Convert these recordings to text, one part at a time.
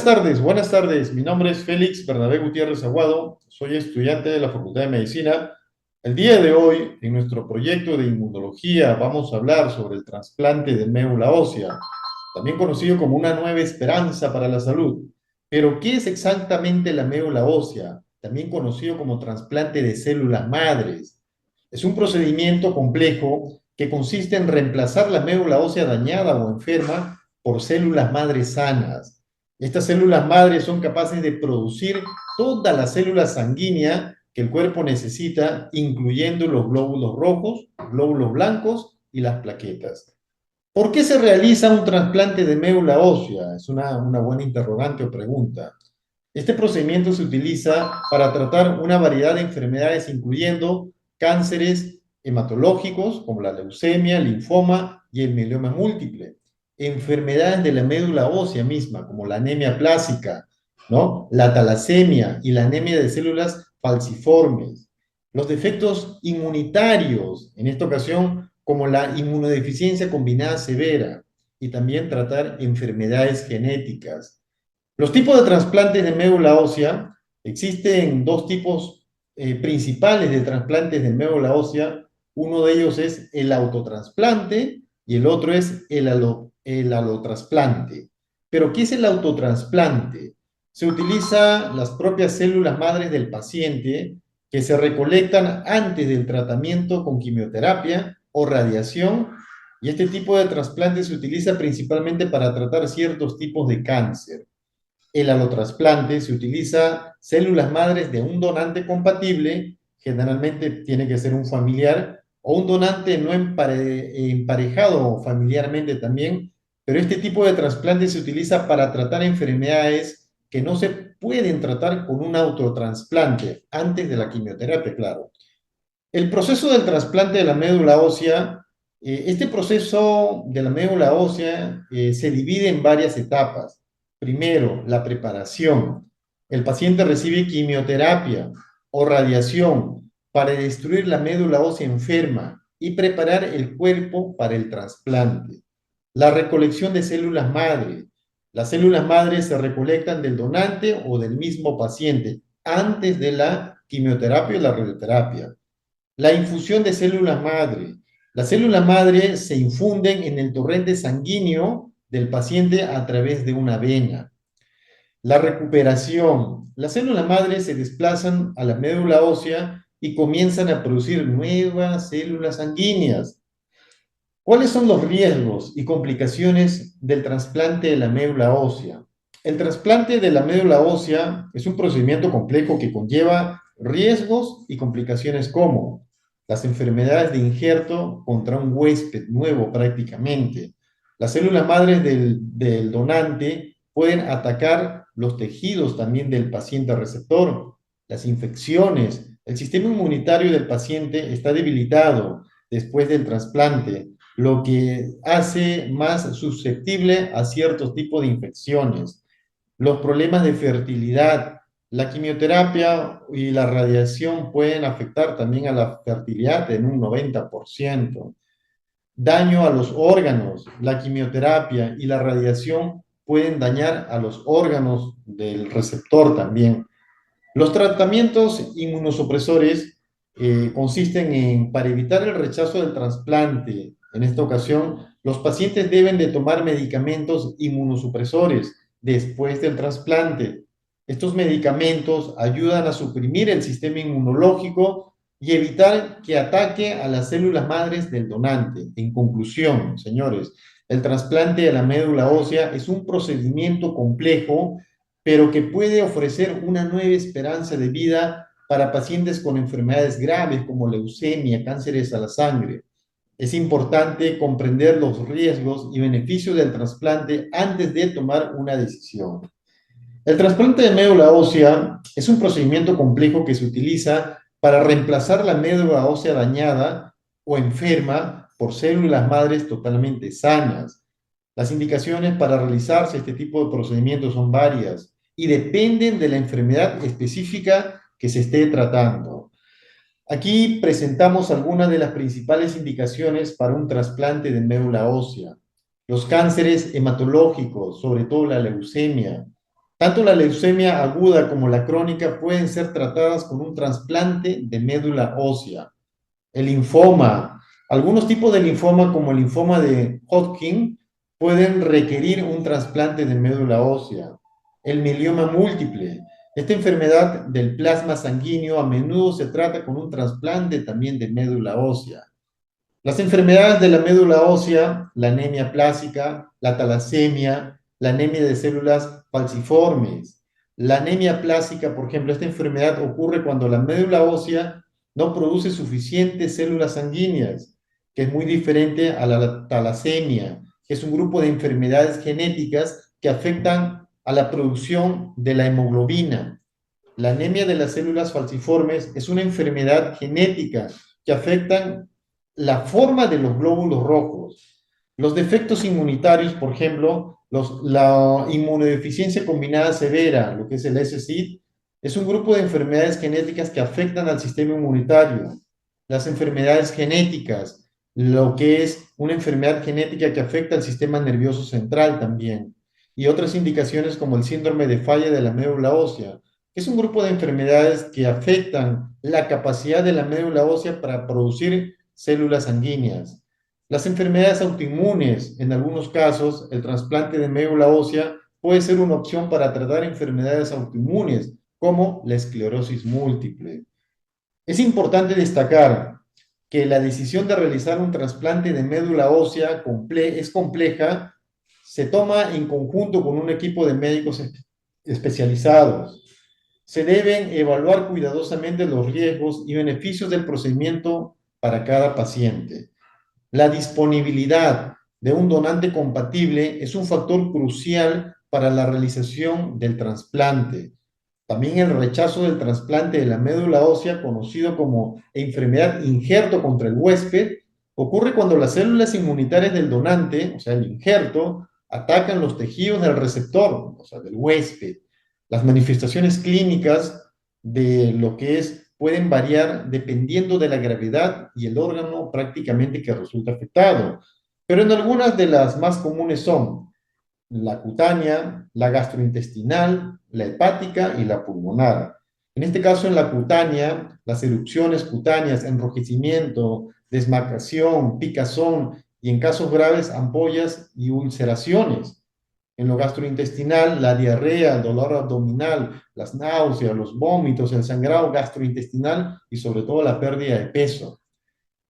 Buenas tardes. Mi nombre es Félix Bernabé Gutiérrez Aguado. Soy estudiante de la Facultad de Medicina. El día de hoy, en nuestro proyecto de inmunología, vamos a hablar sobre el trasplante de médula ósea, también conocido como una nueva esperanza para la salud. Pero, ¿qué es exactamente la médula ósea? También conocido como trasplante de células madres. Es un procedimiento complejo que consiste en reemplazar la médula ósea dañada o enferma por células madres sanas. Estas células madres son capaces de producir todas las células sanguíneas que el cuerpo necesita, incluyendo los glóbulos rojos, glóbulos blancos y las plaquetas. ¿Por qué se realiza un trasplante de médula ósea? Es una buena interrogante o pregunta. Este procedimiento se utiliza para tratar una variedad de enfermedades, incluyendo cánceres hematológicos como la leucemia, el linfoma y el mieloma múltiple, enfermedades de la médula ósea misma, como la anemia plástica, ¿no? La talasemia y la anemia de células falciformes, los defectos inmunitarios, en esta ocasión como la inmunodeficiencia combinada severa, y también tratar enfermedades genéticas. Los tipos de trasplantes de médula ósea, existen dos tipos principales de trasplantes de médula ósea. Uno de ellos es el autotrasplante y el otro es el alotrasplante. Pero, ¿qué es el autotrasplante? Se utiliza las propias células madres del paciente que se recolectan antes del tratamiento con quimioterapia o radiación, y este tipo de trasplante se utiliza principalmente para tratar ciertos tipos de cáncer. El alotrasplante se utiliza células madres de un donante compatible, generalmente tiene que ser un familiar, o un donante no emparejado familiarmente también, pero este tipo de trasplante se utiliza para tratar enfermedades que no se pueden tratar con un autotrasplante, antes de la quimioterapia, claro. El proceso del trasplante de la médula ósea, este proceso de la médula ósea se divide en varias etapas. Primero, la preparación. El paciente recibe quimioterapia o radiación para destruir la médula ósea enferma y preparar el cuerpo para el trasplante. La recolección de células madre. Las células madres se recolectan del donante o del mismo paciente antes de la quimioterapia o la radioterapia. La infusión de células madre. Las células madre se infunden en el torrente sanguíneo del paciente a través de una vena. La recuperación. Las células madre se desplazan a la médula ósea y comienzan a producir nuevas células sanguíneas. ¿Cuáles son los riesgos y complicaciones del trasplante de la médula ósea? El trasplante de la médula ósea es un procedimiento complejo que conlleva riesgos y complicaciones como las enfermedades de injerto contra un huésped nuevo prácticamente. Las células madres del donante pueden atacar los tejidos también del paciente receptor, las infecciones. El sistema inmunitario del paciente está debilitado después del trasplante, lo que hace más susceptible a ciertos tipos de infecciones. Los problemas de fertilidad, la quimioterapia y la radiación pueden afectar también a la fertilidad en un 90%. Daño a los órganos, la quimioterapia y la radiación pueden dañar a los órganos del receptor también. Los tratamientos inmunosupresores consisten en, para evitar el rechazo del trasplante, en esta ocasión, los pacientes deben de tomar medicamentos inmunosupresores después del trasplante. Estos medicamentos ayudan a suprimir el sistema inmunológico y evitar que ataque a las células madres del donante. En conclusión, señores, el trasplante de la médula ósea es un procedimiento complejo, pero que puede ofrecer una nueva esperanza de vida para pacientes con enfermedades graves como leucemia, cánceres a la sangre. Es importante comprender los riesgos y beneficios del trasplante antes de tomar una decisión. El trasplante de médula ósea es un procedimiento complejo que se utiliza para reemplazar la médula ósea dañada o enferma por células madres totalmente sanas. Las indicaciones para realizarse este tipo de procedimientos son varias y dependen de la enfermedad específica que se esté tratando. Aquí presentamos algunas de las principales indicaciones para un trasplante de médula ósea. Los cánceres hematológicos, sobre todo la leucemia, Tanto la leucemia aguda como la crónica pueden ser tratadas con un trasplante de médula ósea. El linfoma, algunos tipos de linfoma como el linfoma de Hodgkin pueden requerir un trasplante de médula ósea. El milioma múltiple, esta enfermedad del plasma sanguíneo a menudo se trata con un trasplante también de médula ósea. Las enfermedades de la médula ósea, la anemia plásica, la talasemia, la anemia de células falciformes. La anemia plásica, por ejemplo, esta enfermedad ocurre cuando la médula ósea no produce suficientes células sanguíneas, que es muy diferente a la talasemia, que es un grupo de enfermedades genéticas que afectan a la producción de la hemoglobina. La anemia de las células falciformes es una enfermedad genética que afecta la forma de los glóbulos rojos. Los defectos inmunitarios, por ejemplo, la inmunodeficiencia combinada severa, lo que es el SCID, es un grupo de enfermedades genéticas que afectan al sistema inmunitario. Las enfermedades genéticas, lo que es una enfermedad genética que afecta al sistema nervioso central también. Y otras indicaciones como el síndrome de falla de la médula ósea, que es un grupo de enfermedades que afectan la capacidad de la médula ósea para producir células sanguíneas. Las enfermedades autoinmunes, en algunos casos, el trasplante de médula ósea puede ser una opción para tratar enfermedades autoinmunes, como la esclerosis múltiple. Es importante destacar que la decisión de realizar un trasplante de médula ósea es compleja, se toma en conjunto con un equipo de médicos especializados. Se deben evaluar cuidadosamente los riesgos y beneficios del procedimiento para cada paciente. La disponibilidad de un donante compatible es un factor crucial para la realización del trasplante. También el rechazo del trasplante de la médula ósea, conocido como enfermedad injerto contra el huésped, ocurre cuando las células inmunitarias del donante, o sea, el injerto, atacan los tejidos del receptor, o sea, del huésped. Las manifestaciones clínicas de lo que es pueden variar dependiendo de la gravedad y el órgano prácticamente que resulta afectado. Pero en algunas de las más comunes son la cutánea, la gastrointestinal, la hepática y la pulmonar. En este caso, en la cutánea, las erupciones cutáneas, enrojecimiento, desmacación, picazón y en casos graves, ampollas y ulceraciones. En lo gastrointestinal, la diarrea, el dolor abdominal, las náuseas, los vómitos, el sangrado gastrointestinal y sobre todo la pérdida de peso.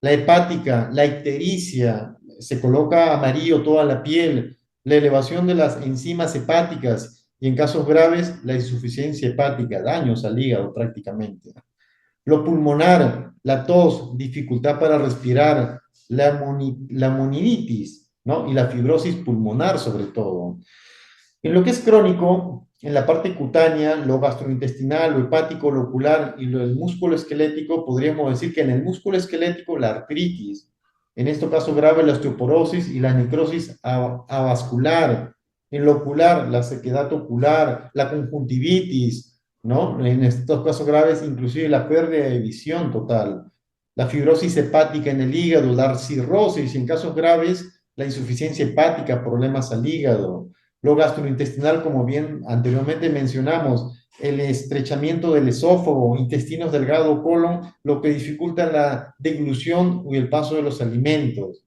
La hepática, la ictericia, se coloca amarillo toda la piel, la elevación de las enzimas hepáticas y en casos graves la insuficiencia hepática, daños al hígado prácticamente. Lo pulmonar, la tos, dificultad para respirar, la moninitis, ¿no? Y la fibrosis pulmonar sobre todo. En lo que es crónico, en la parte cutánea, lo gastrointestinal, lo hepático, lo ocular y lo del músculo esquelético, podríamos decir que en el músculo esquelético la artritis, en este caso grave la osteoporosis y la necrosis avascular, en lo ocular la sequedad ocular, la conjuntivitis, ¿no? En estos casos graves inclusive la pérdida de visión total, la fibrosis hepática en el hígado, la cirrosis y en casos graves la insuficiencia hepática, problemas al hígado, lo gastrointestinal, como bien anteriormente mencionamos, el estrechamiento del esófago, intestinos delgado, colon, lo que dificulta la deglución y el paso de los alimentos.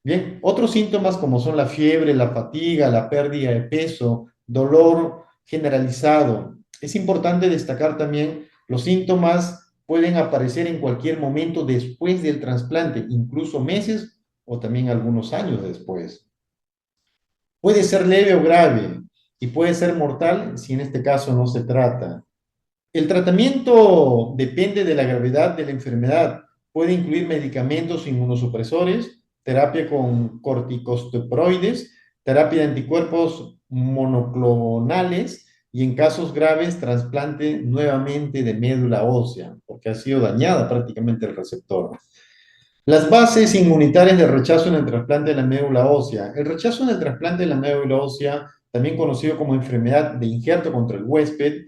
Bien, otros síntomas como son la fiebre, la fatiga, la pérdida de peso, dolor generalizado. Es importante destacar también los síntomas pueden aparecer en cualquier momento después del trasplante, incluso meses o también algunos años después. Puede ser leve o grave y puede ser mortal si en este caso no se trata. El tratamiento depende de la gravedad de la enfermedad. Puede incluir medicamentos inmunosupresores, terapia con corticosteroides, terapia de anticuerpos monoclonales y en casos graves trasplante nuevamente de médula ósea, porque ha sido dañada prácticamente el receptor. Las bases inmunitarias del rechazo en el trasplante de la médula ósea. El rechazo en el trasplante de la médula ósea, también conocido como enfermedad de injerto contra el huésped,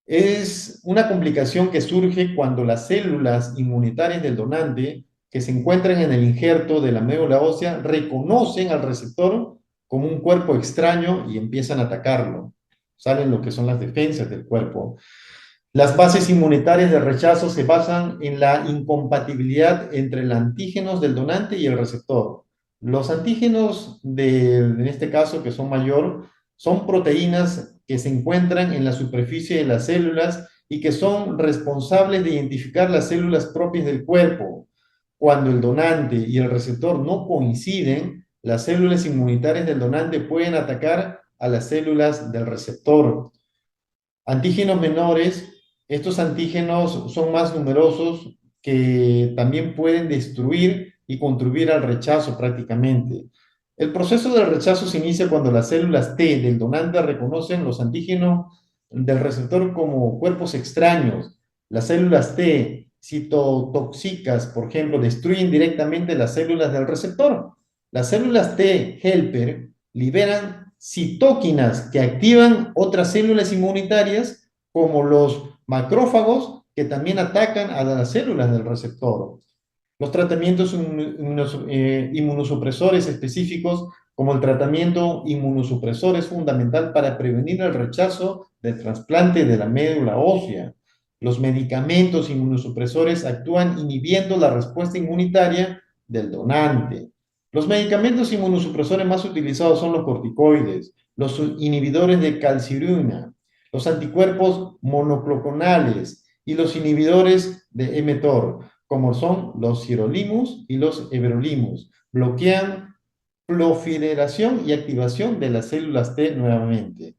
es una complicación que surge cuando las células inmunitarias del donante que se encuentran en el injerto de la médula ósea reconocen al receptor como un cuerpo extraño y empiezan a atacarlo. salen lo que son las defensas del cuerpo. Las bases inmunitarias de rechazo se basan en la incompatibilidad entre los antígenos del donante y el receptor. Los antígenos, en este caso, que son mayor, son proteínas que se encuentran en la superficie de las células y que son responsables de identificar las células propias del cuerpo. Cuando el donante y el receptor no coinciden, las células inmunitarias del donante pueden atacar a las células del receptor. Antígenos menores, estos antígenos son más numerosos que también pueden destruir y contribuir al rechazo prácticamente. El proceso del rechazo se inicia cuando las células T del donante reconocen los antígenos del receptor como cuerpos extraños. Las células T citotóxicas, por ejemplo, destruyen directamente las células del receptor. Las células T helper liberan citóquinas que activan otras células inmunitarias como los macrófagos que también atacan a las células del receptor. Los tratamientos inmunosupresores específicos, como el tratamiento inmunosupresor, es fundamental para prevenir el rechazo del trasplante de la médula ósea. Los medicamentos inmunosupresores actúan inhibiendo la respuesta inmunitaria del donante. Los medicamentos inmunosupresores más utilizados son los corticoides, los inhibidores de calcirina, los anticuerpos monoclonales y los inhibidores de mTOR, como son los sirolimus y los everolimus. Bloquean proliferación y activación de las células T nuevamente.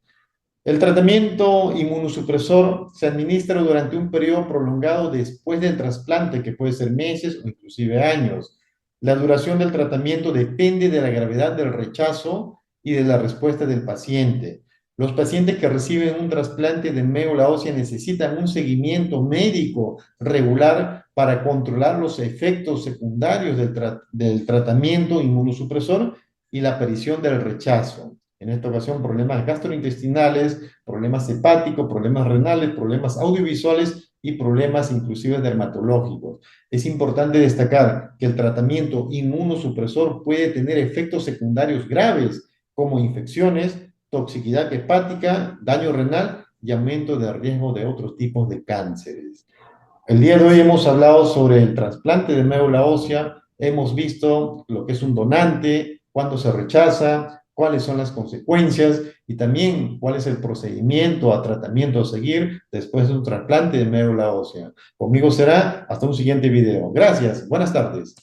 El tratamiento inmunosupresor se administra durante un periodo prolongado después del trasplante, que puede ser meses o inclusive años. La duración del tratamiento depende de la gravedad del rechazo y de la respuesta del paciente. Los pacientes que reciben un trasplante de médula ósea necesitan un seguimiento médico regular para controlar los efectos secundarios del tratamiento inmunosupresor y la aparición del rechazo. En esta ocasión, problemas gastrointestinales, problemas hepáticos, problemas renales, problemas audiovisuales y problemas inclusive dermatológicos. Es importante destacar que el tratamiento inmunosupresor puede tener efectos secundarios graves como infecciones, toxicidad hepática, daño renal y aumento de riesgo de otros tipos de cánceres. El día de hoy hemos hablado sobre el trasplante de médula ósea, hemos visto lo que es un donante, cuándo se rechaza, cuáles son las consecuencias y también cuál es el procedimiento a tratamiento a seguir después de un trasplante de médula ósea. Conmigo será hasta un siguiente video. Gracias, buenas tardes.